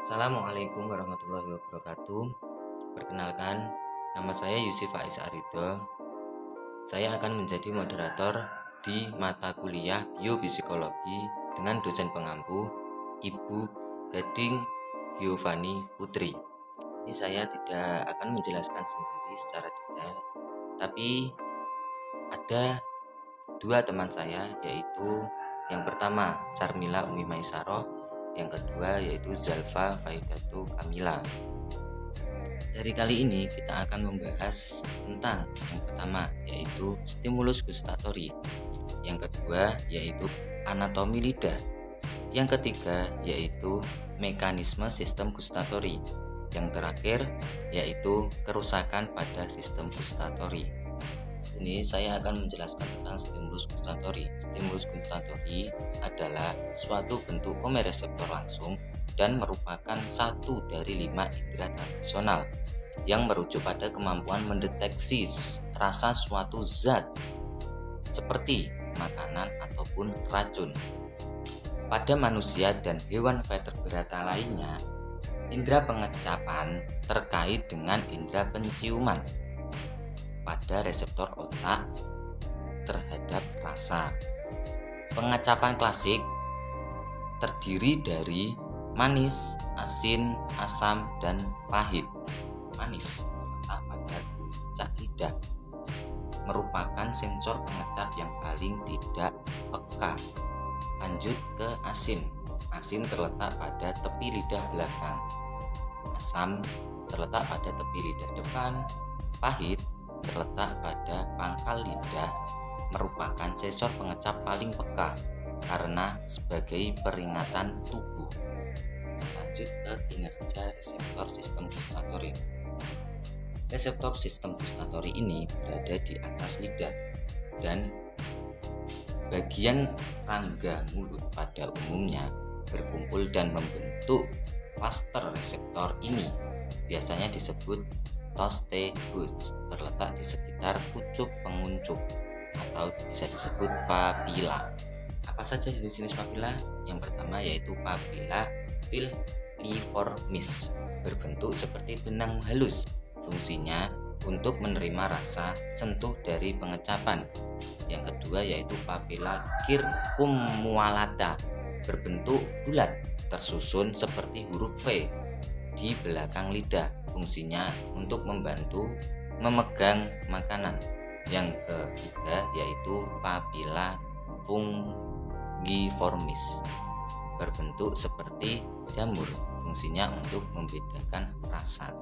Assalamualaikum warahmatullahi wabarakatuh. Perkenalkan, nama saya Yusuf Faiz Arido. Saya akan menjadi moderator di mata kuliah Biopsikologi dengan dosen pengampu Ibu Gading Giovanni Putri. Ini saya tidak akan menjelaskan sendiri secara detail, tapi ada dua teman saya, yaitu yang pertama Sarmila Umi Maisaroh, yang kedua yaitu Zalfa Faidatu Kamila. Dari kali ini kita akan membahas tentang yang pertama yaitu stimulus gustatori, yang kedua yaitu anatomi lidah, yang ketiga yaitu mekanisme sistem gustatori, yang terakhir yaitu kerusakan pada sistem gustatori. Ini saya akan menjelaskan tentang stimulus gustatori. Stimulus gustatori adalah suatu bentuk komereseptor langsung dan merupakan satu dari 5 indera tradisional yang merujuk pada kemampuan mendeteksi rasa suatu zat seperti makanan ataupun racun. Pada manusia dan hewan vertebrata lainnya, indera pengecapan terkait dengan indera penciuman pada reseptor otak terhadap rasa. Pengecapan klasik terdiri dari manis, asin, asam, dan pahit. Manis terletak pada puncak lidah, merupakan sensor pengecap yang paling tidak peka. Lanjut ke asin. Asin terletak pada tepi lidah belakang. Asam terletak pada tepi lidah depan. Pahit terletak pada pangkal lidah, merupakan sensor pengecap paling peka karena sebagai peringatan tubuh. Lanjut ke kinerja reseptor sistem gustatori. Reseptor sistem gustatori ini berada di atas lidah dan bagian rangga mulut pada umumnya berkumpul dan membentuk klaster reseptor ini. Biasanya disebut toste buds, terletak di sekitar pucuk penguncup atau bisa disebut papila. Apa saja jenis-jenis papila? Yang pertama yaitu papila filiformis, berbentuk seperti benang halus. Fungsinya untuk menerima rasa sentuh dari pengecapan. Yang kedua yaitu papila circumvallata, berbentuk bulat tersusun seperti huruf V di belakang lidah. Fungsinya untuk membantu memegang makanan. Yang ketiga yaitu papila fungiformis, berbentuk seperti jamur. Fungsinya untuk membedakan rasa.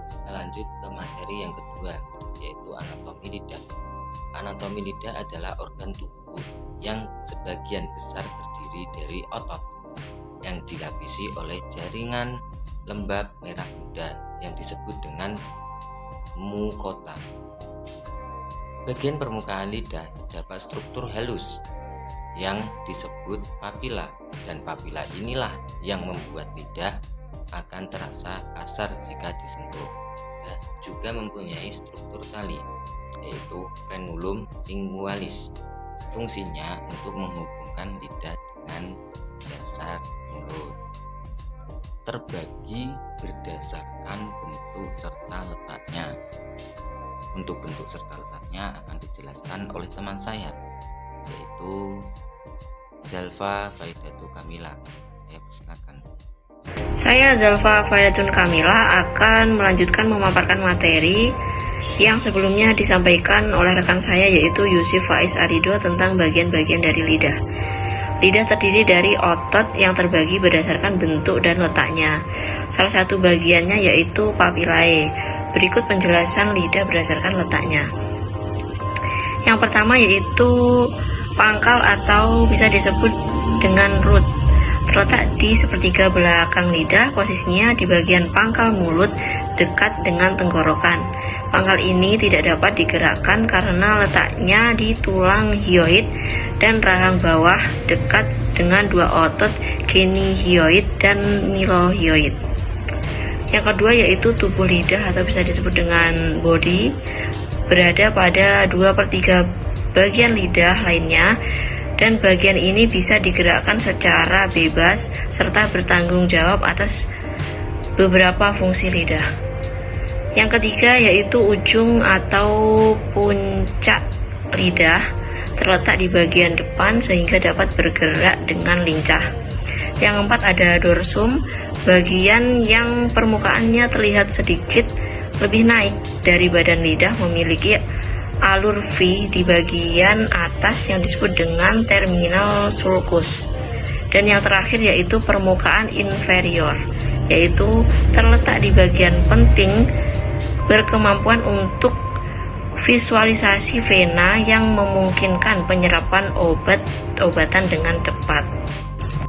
Kita lanjut ke materi yang kedua yaitu anatomi lidah. Anatomi lidah adalah organ tubuh yang sebagian besar terdiri dari otot yang dilapisi oleh jaringan lembab merah muda yang disebut dengan mukota. Bagian permukaan lidah terdapat struktur halus yang disebut papila, dan papila inilah yang membuat lidah akan terasa kasar jika disentuh. Juga mempunyai struktur tali yaitu frenulum lingualis. Fungsinya untuk menghubungkan lidah dengan dasar mulut. Terbagi berdasarkan bentuk serta letaknya. Untuk bentuk serta letaknya akan dijelaskan oleh teman saya yaitu Zalfa Faidatu Kamila. Saya persilakan. Saya Zalfa Faidatun Kamila akan melanjutkan memaparkan materi yang sebelumnya disampaikan oleh rekan saya yaitu Yusuf Faiz Arido tentang bagian-bagian dari lidah. Lidah terdiri dari otot yang terbagi berdasarkan bentuk dan letaknya. Salah satu bagiannya yaitu papilae. Berikut penjelasan lidah berdasarkan letaknya. Yang pertama yaitu pangkal atau bisa disebut dengan root. Terletak di sepertiga belakang lidah, posisinya di bagian pangkal mulut dekat dengan tenggorokan. Pangkal ini tidak dapat digerakkan karena letaknya di tulang hyoid dan rahang bawah dekat dengan dua otot genihyoid dan milohyoid. Yang kedua yaitu tubuh lidah atau bisa disebut dengan body, berada pada 2/3 bagian lidah lainnya dan bagian ini bisa digerakkan secara bebas serta bertanggung jawab atas beberapa fungsi lidah. Yang ketiga yaitu ujung atau puncak lidah terletak di bagian depan sehingga dapat bergerak dengan lincah. Yang keempat ada dorsum, bagian yang permukaannya terlihat sedikit lebih naik dari badan lidah, memiliki alur V di bagian atas yang disebut dengan terminal sulcus. Dan yang terakhir yaitu permukaan inferior, yaitu terletak di bagian penting berkemampuan untuk visualisasi vena yang memungkinkan penyerapan obat-obatan dengan cepat.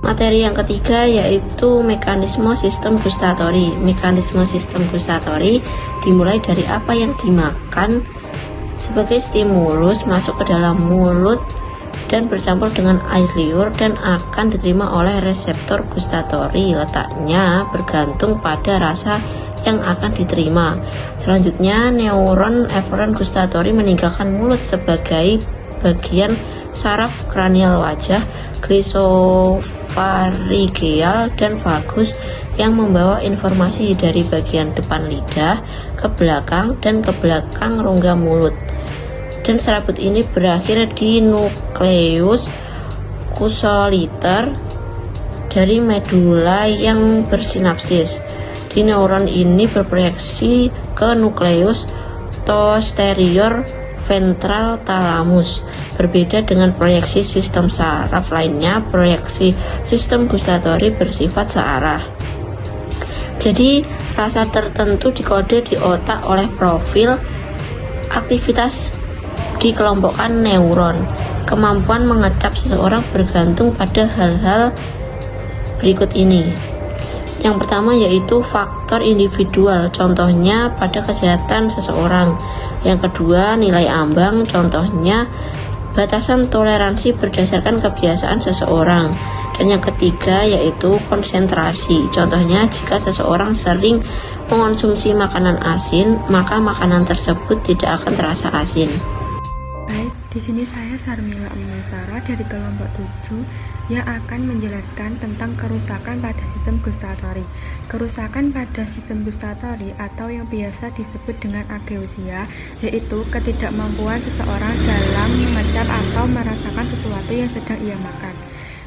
Materi yang ketiga yaitu mekanisme sistem gustatori. Mekanisme sistem gustatori dimulai dari apa yang dimakan sebagai stimulus masuk ke dalam mulut dan bercampur dengan air liur dan akan diterima oleh reseptor gustatori. Letaknya bergantung pada rasa yang akan diterima. Selanjutnya, neuron efferent gustatori meninggalkan mulut sebagai bagian saraf kranial wajah, glosopharyngeal dan vagus yang membawa informasi dari bagian depan lidah ke belakang dan ke belakang rongga mulut. Dan serabut ini berakhir di nukleus cusoliter dari medula yang bersinapsis. Di neuron ini berproyeksi ke nukleus posterior ventral thalamus. Berbeda dengan proyeksi sistem saraf lainnya, proyeksi sistem gustatori bersifat searah. Jadi, rasa tertentu dikode di otak oleh profil aktivitas dikelompokkan neuron. Kemampuan mengecap seseorang bergantung pada hal-hal berikut ini. Yang pertama yaitu faktor individual, contohnya pada kesehatan seseorang. Yang kedua, nilai ambang, contohnya batasan toleransi berdasarkan kebiasaan seseorang. Dan yang ketiga yaitu konsentrasi, contohnya jika seseorang sering mengonsumsi makanan asin, maka makanan tersebut tidak akan terasa asin. Baik, di sini saya Sarmila Umasara dari kelompok 7 yang akan menjelaskan tentang kerusakan pada sistem gustatori. Kerusakan pada sistem gustatori atau yang biasa disebut dengan ageusia yaitu ketidakmampuan seseorang dalam mengecap atau merasakan sesuatu yang sedang ia makan.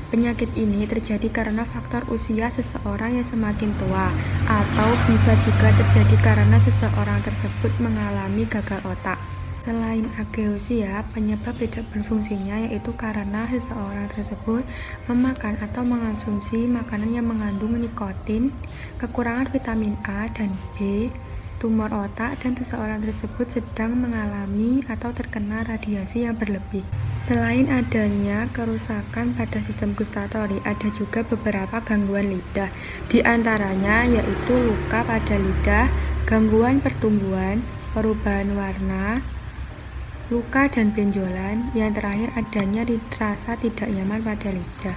Penyakit ini terjadi karena faktor usia seseorang yang semakin tua, atau bisa juga terjadi karena seseorang tersebut mengalami gagal otak. Selain ageusia, penyebab tidak berfungsinya yaitu karena seseorang tersebut memakan atau mengonsumsi makanan yang mengandung nikotin, kekurangan vitamin A dan B, tumor otak, dan seseorang tersebut sedang mengalami atau terkena radiasi yang berlebih. Selain adanya kerusakan pada sistem gustatori, ada juga beberapa gangguan lidah. Di antaranya yaitu luka pada lidah, gangguan pertumbuhan, perubahan warna, luka dan benjolan. Yang terakhir adanya rasa tidak nyaman pada lidah.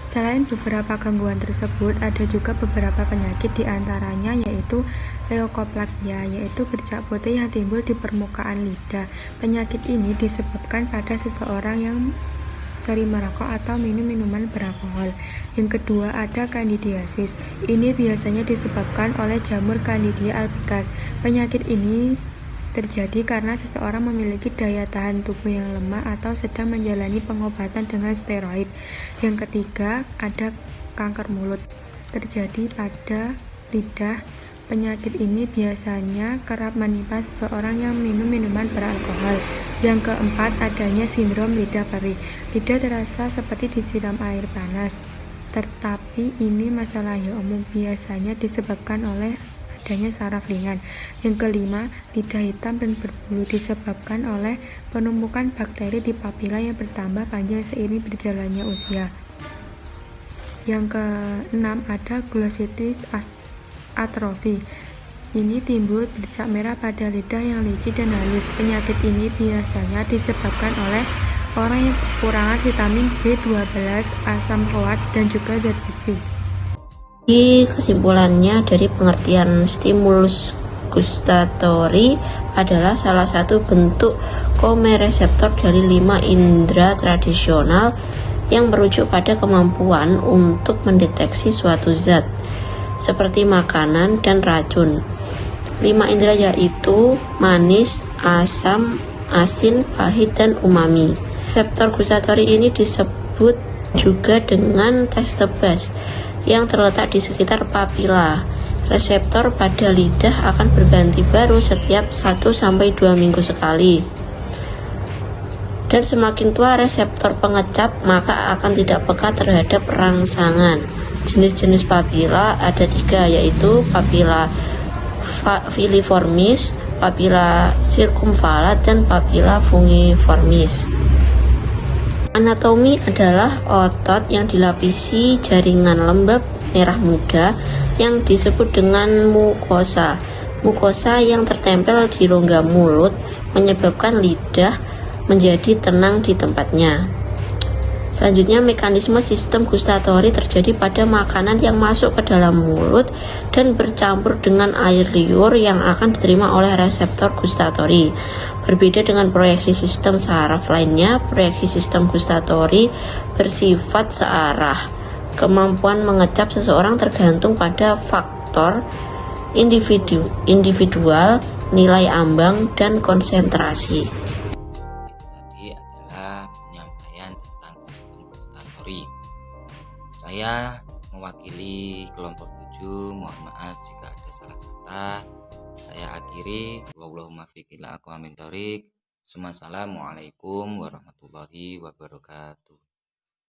Selain beberapa gangguan tersebut, ada juga beberapa penyakit diantaranya yaitu leukoplakia, yaitu bercak putih yang timbul di permukaan lidah. Penyakit ini disebabkan pada seseorang yang sering merokok atau minum minuman beralkohol. Yang kedua ada candidiasis. Ini biasanya disebabkan oleh jamur Candida albicans. Penyakit ini terjadi karena seseorang memiliki daya tahan tubuh yang lemah atau sedang menjalani pengobatan dengan steroid. Yang ketiga, ada kanker mulut. Terjadi pada lidah. Penyakit ini biasanya kerap menimpa seseorang yang minum minuman beralkohol. Yang keempat, adanya sindrom lidah perih. Lidah terasa seperti disiram air panas. Tetapi ini masalah yang umum, biasanya disebabkan oleh adanya saraf ringan. Yang kelima, lidah hitam dan berbulu disebabkan oleh penumpukan bakteri di papila yang bertambah panjang seiring berjalannya usia. Yang keenam, ada glossitis atrophy. Ini timbul bercak merah pada lidah yang licin dan halus. Penyakit ini biasanya disebabkan oleh orang yang kekurangan vitamin B12, asam folat, dan juga zat besi. Kesimpulannya dari pengertian stimulus gustatory adalah salah satu bentuk komereseptor dari 5 indera tradisional yang merujuk pada kemampuan untuk mendeteksi suatu zat seperti makanan dan racun. 5 indera yaitu manis, asam, asin, pahit, dan umami. Reseptor gustatory ini disebut juga dengan taste buds yang terletak di sekitar papila. Reseptor pada lidah akan berganti baru setiap 1-2 minggu sekali. Dan semakin tua reseptor pengecap, maka akan tidak peka terhadap rangsangan. Jenis-jenis papila ada 3, yaitu papila filiformis, papila circumvalat, dan papila fungiformis. Anatomi adalah otot yang dilapisi jaringan lembab merah muda yang disebut dengan mukosa. Mukosa yang tertempel di rongga mulut menyebabkan lidah menjadi tenang di tempatnya. Selanjutnya, mekanisme sistem gustatory terjadi pada makanan yang masuk ke dalam mulut dan bercampur dengan air liur yang akan diterima oleh reseptor gustatory. Berbeda dengan proyeksi sistem saraf lainnya, proyeksi sistem gustatory bersifat searah. Kemampuan mengecap seseorang tergantung pada faktor individual, nilai ambang, dan konsentrasi. Itu tadi adalah penyampaian tentang sistem gustatory. Saya mewakili kelompok 7, mohon maaf jika ada salah kata. Saya akhiri, wallahumma fiqh ila aqwamit thoriq. Assalamualaikum warahmatullahi wabarakatuh.